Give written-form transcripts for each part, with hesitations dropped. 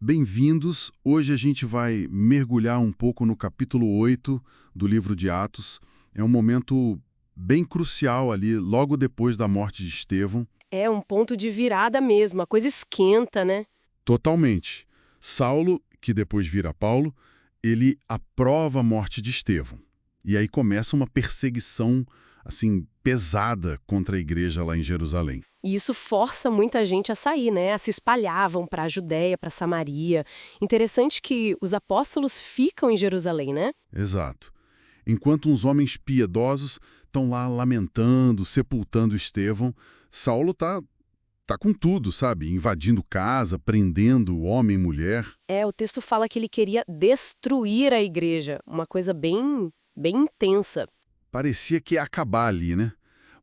Bem-vindos! Hoje a gente vai mergulhar um pouco no capítulo 8 do livro de Atos. É um momento bem crucial ali, logo depois da morte de Estevão. É um ponto de virada mesmo, a coisa esquenta, né? Totalmente. Saulo, que depois vira Paulo, ele aprova a morte de Estevão. E aí começa uma perseguição, assim, pesada contra a igreja lá em Jerusalém. E isso força muita gente a sair, né? A se espalhavam para a Judéia, para Samaria. Interessante que os apóstolos ficam em Jerusalém, né? Exato. Enquanto uns homens piedosos estão lá lamentando, sepultando Estevão, Saulo tá com tudo, sabe? Invadindo casa, prendendo homem e mulher. O texto fala que ele queria destruir a igreja, uma coisa bem intensa. Parecia que ia acabar ali, né?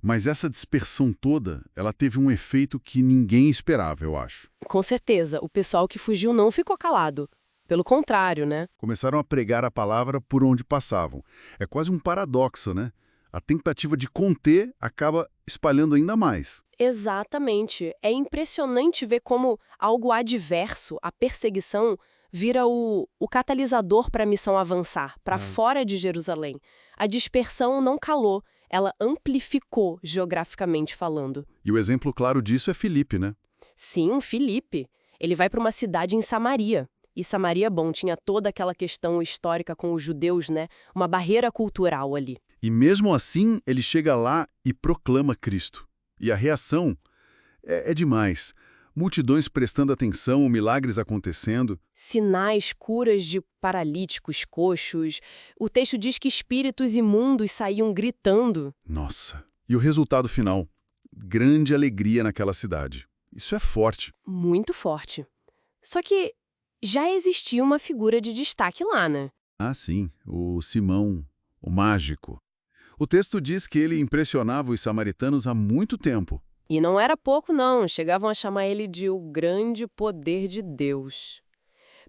Mas essa dispersão toda, ela teve um efeito que ninguém esperava, eu acho. Com certeza, o pessoal que fugiu não ficou calado. Pelo contrário, né? Começaram a pregar a palavra por onde passavam. É quase um paradoxo, né? A tentativa de conter acaba espalhando ainda mais. Exatamente. É impressionante ver como algo adverso, a perseguição, vira o catalisador para a missão avançar, para fora de Jerusalém. A dispersão não calou, ela amplificou geograficamente falando. E o exemplo claro disso é Filipe, né? Sim, Filipe. Ele vai para uma cidade em Samaria. E Samaria, bom, tinha toda aquela questão histórica com os judeus, né? Uma barreira cultural ali. E mesmo assim, ele chega lá e proclama Cristo. E a reação é demais. Multidões prestando atenção, milagres acontecendo. Sinais, curas de paralíticos, coxos. O texto diz que espíritos imundos saíam gritando. Nossa! E o resultado final? Grande alegria naquela cidade. Isso é forte. Muito forte. Só que já existia uma figura de destaque lá, né? Ah, sim, o Simão, o mágico. O texto diz que ele impressionava os samaritanos há muito tempo. E não era pouco, não. Chegavam a chamar ele de o grande poder de Deus.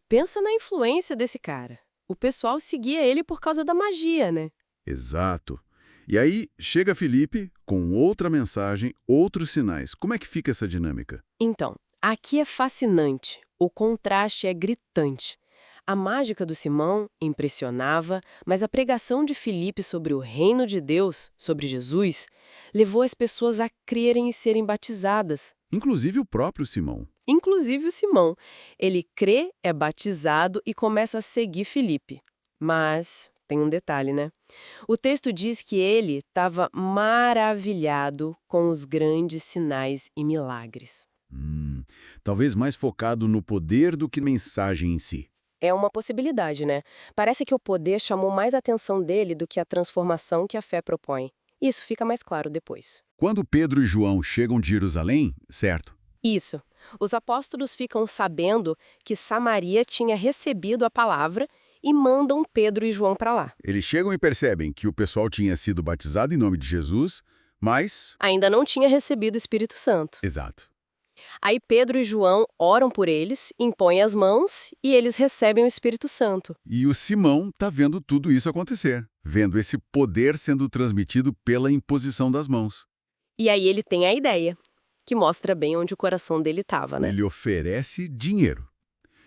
Pensa na influência desse cara. O pessoal seguia ele por causa da magia, né? Exato. E aí chega Filipe com outra mensagem, outros sinais. Como é que fica essa dinâmica? Então, aqui é fascinante. O contraste é gritante. A mágica do Simão impressionava, mas a pregação de Filipe sobre o reino de Deus, sobre Jesus, levou as pessoas a crerem e serem batizadas. Inclusive o próprio Simão. Inclusive o Simão. Ele crê, é batizado e começa a seguir Filipe. Mas tem um detalhe, né? O texto diz que ele estava maravilhado com os grandes sinais e milagres. Talvez mais focado no poder do que mensagem em si. É uma possibilidade, né? Parece que o poder chamou mais atenção dele do que a transformação que a fé propõe. Isso fica mais claro depois. Quando Pedro e João chegam de Jerusalém, certo? Isso. Os apóstolos ficam sabendo que Samaria tinha recebido a palavra e mandam Pedro e João para lá. Eles chegam e percebem que o pessoal tinha sido batizado em nome de Jesus, mas... Ainda não tinha recebido o Espírito Santo. Exato. Aí Pedro e João oram por eles, impõem as mãos e eles recebem o Espírito Santo. E o Simão está vendo tudo isso acontecer, vendo esse poder sendo transmitido pela imposição das mãos. E aí ele tem a ideia, que mostra bem onde o coração dele estava, né? Ele oferece dinheiro.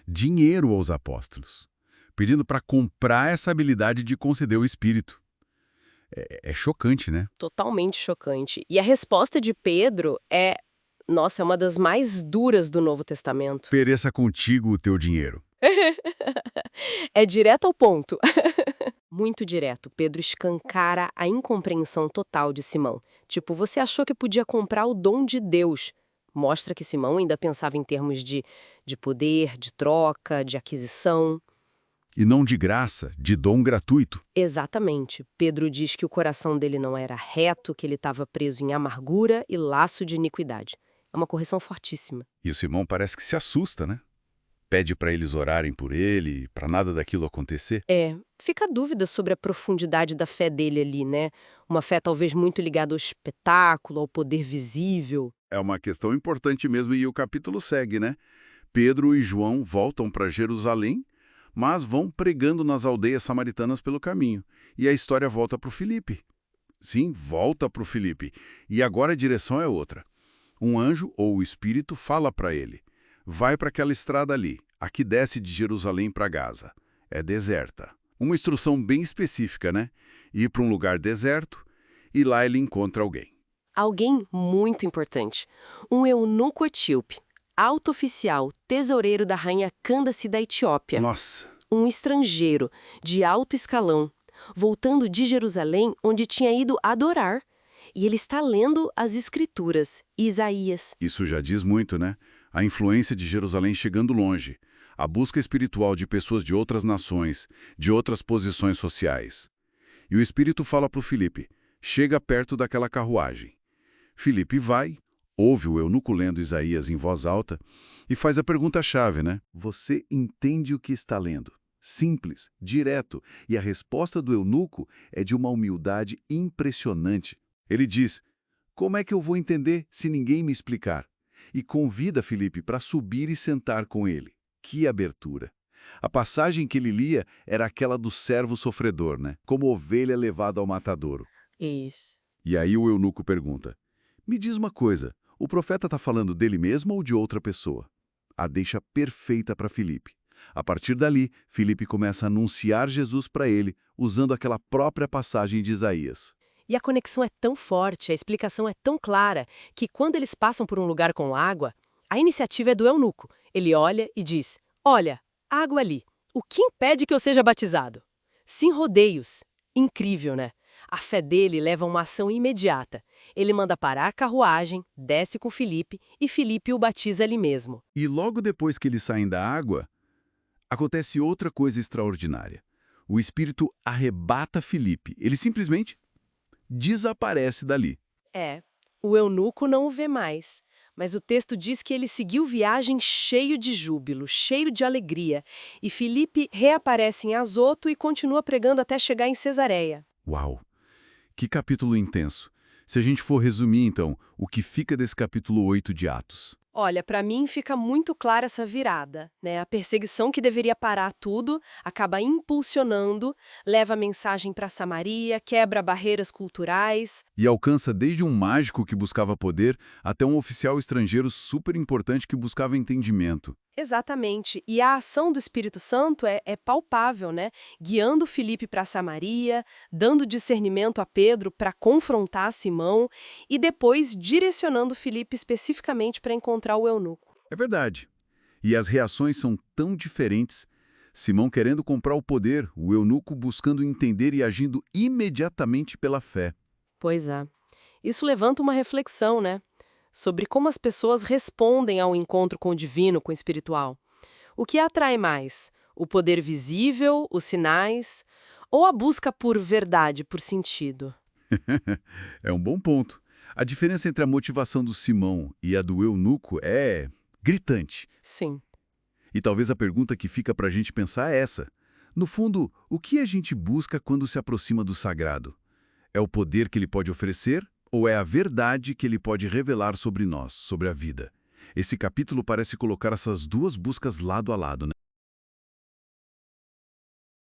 Dinheiro aos apóstolos, pedindo para comprar essa habilidade de conceder o Espírito. É chocante, né? Totalmente chocante. E a resposta de Pedro é, nossa, é uma das mais duras do Novo Testamento. Pereça contigo o teu dinheiro. É direto ao ponto. Muito direto. Pedro escancara a incompreensão total de Simão. Tipo, você achou que podia comprar o dom de Deus. Mostra que Simão ainda pensava em termos de poder, de troca, de aquisição. E não de graça, de dom gratuito. Exatamente. Pedro diz que o coração dele não era reto, que ele estava preso em amargura e laço de iniquidade. É uma correção fortíssima. E o Simão parece que se assusta, né? Pede para eles orarem por ele, para nada daquilo acontecer. Fica a dúvida sobre a profundidade da fé dele ali, né? Uma fé talvez muito ligada ao espetáculo, ao poder visível. É uma questão importante mesmo e o capítulo segue, né? Pedro e João voltam para Jerusalém, mas vão pregando nas aldeias samaritanas pelo caminho. E a história volta para o Filipe. Sim, volta para o Filipe. E agora a direção é outra. Um anjo ou o Espírito fala para ele: vai para aquela estrada ali, a que desce de Jerusalém para Gaza. É deserta. Uma instrução bem específica, né? Ir para um lugar deserto e lá ele encontra alguém. Alguém muito importante. Um eunuco etíope, alto oficial, tesoureiro da rainha Cândace da Etiópia. Nossa, Um estrangeiro, de alto escalão, voltando de Jerusalém, onde tinha ido adorar. E ele está lendo as Escrituras, Isaías. isso já diz muito, né? A influência de Jerusalém chegando longe. A busca espiritual de pessoas de outras nações, de outras posições sociais. E o Espírito fala para o Filipe, chega perto daquela carruagem. Filipe vai, ouve o eunuco lendo Isaías em voz alta e faz a pergunta-chave, né? Você entende o que está lendo? Simples, direto, e a resposta do eunuco é de uma humildade impressionante. Ele diz, como é que eu vou entender se ninguém me explicar? E convida Filipe para subir e sentar com ele. Que abertura! A passagem que ele lia era aquela do servo sofredor, né? Como ovelha levada ao matadouro. Isso. E aí o eunuco pergunta, me diz uma coisa, o profeta está falando dele mesmo ou de outra pessoa? A deixa perfeita para Filipe. A partir dali, Filipe começa a anunciar Jesus para ele, usando aquela própria passagem de Isaías. E a conexão é tão forte, a explicação é tão clara, que quando eles passam por um lugar com água, a iniciativa é do eunuco. Ele olha e diz, olha, água ali, o que impede que eu seja batizado? Sem rodeios. Incrível, né? A fé dele leva a uma ação imediata. Ele manda parar a carruagem, desce com Filipe e Filipe o batiza ali mesmo. E logo depois que eles saem da água, acontece outra coisa extraordinária. O Espírito arrebata Filipe. Ele simplesmente desaparece dali. O eunuco não o vê mais. Mas o texto diz que ele seguiu viagem cheio de júbilo, cheio de alegria. E Filipe reaparece em Azoto e continua pregando até chegar em Cesareia. Uau! Que capítulo intenso. Se a gente for resumir, então, o que fica desse capítulo 8 de Atos? Olha, para mim fica muito clara essa virada, né? A perseguição que deveria parar tudo acaba impulsionando, leva a mensagem para Samaria, quebra barreiras culturais. E alcança desde um mágico que buscava poder até um oficial estrangeiro super importante que buscava entendimento. Exatamente. E a ação do Espírito Santo é palpável, né? Guiando Filipe para Samaria, dando discernimento a Pedro para confrontar Simão e depois direcionando Filipe especificamente para encontrar o eunuco. É verdade. E as reações são tão diferentes. Simão querendo comprar o poder, o eunuco buscando entender e agindo imediatamente pela fé. Pois é. Isso levanta uma reflexão, né? Sobre como as pessoas respondem ao encontro com o divino, com o espiritual. O que atrai mais? O poder visível, os sinais, ou a busca por verdade, por sentido? É um bom ponto. A diferença entre a motivação do Simão e a do eunuco é gritante. Sim. E talvez a pergunta que fica para a gente pensar é essa. No fundo, o que a gente busca quando se aproxima do sagrado? É o poder que ele pode oferecer ou é a verdade que ele pode revelar sobre nós, sobre a vida? Esse capítulo parece colocar essas duas buscas lado a lado, né?